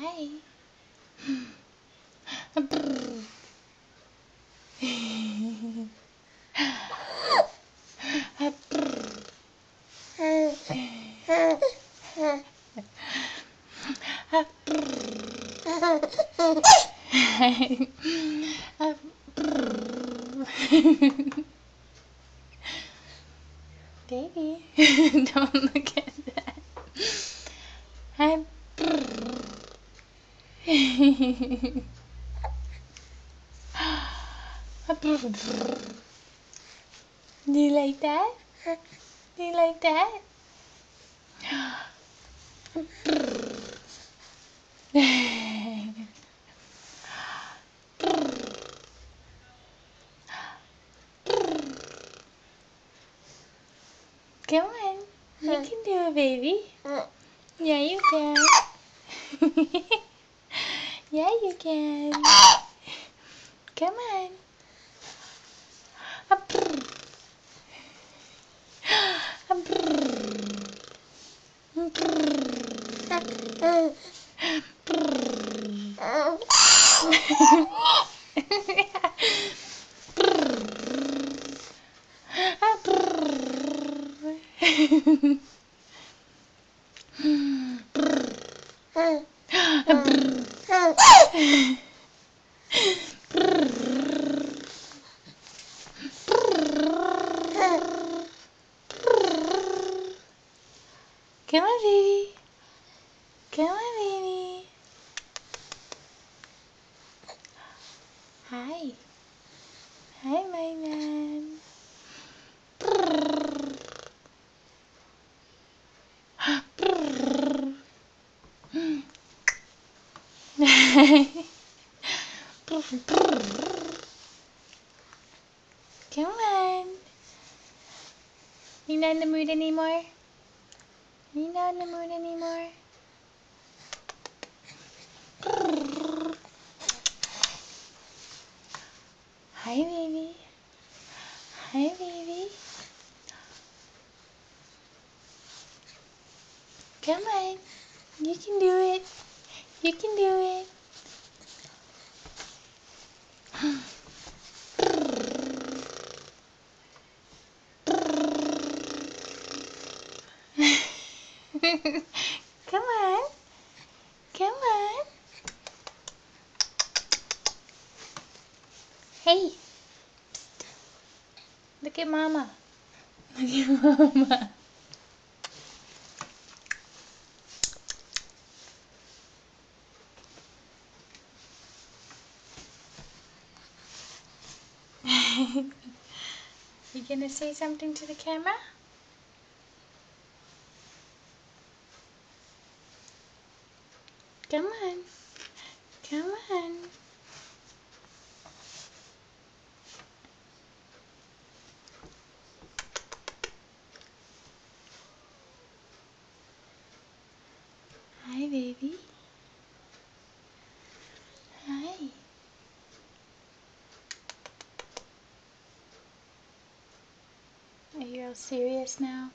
Hi. Baby, don't look at that. Do you like that? Do you like that? Come on, you can do it, baby. Yeah, you can. Yeah, you can. Come on. Come on, baby. Come on, baby. Hi. Hi, my man. Come on. You not in the mood anymore? You not in the mood anymore? Hi, baby. Hi, baby. Come on. You can do it. You can do it. Come on. Come on. Hey. Look at mama. Look at mama. You gonna say something to the camera? Come on. Come on. Hi, baby. Hi. Are you all serious now?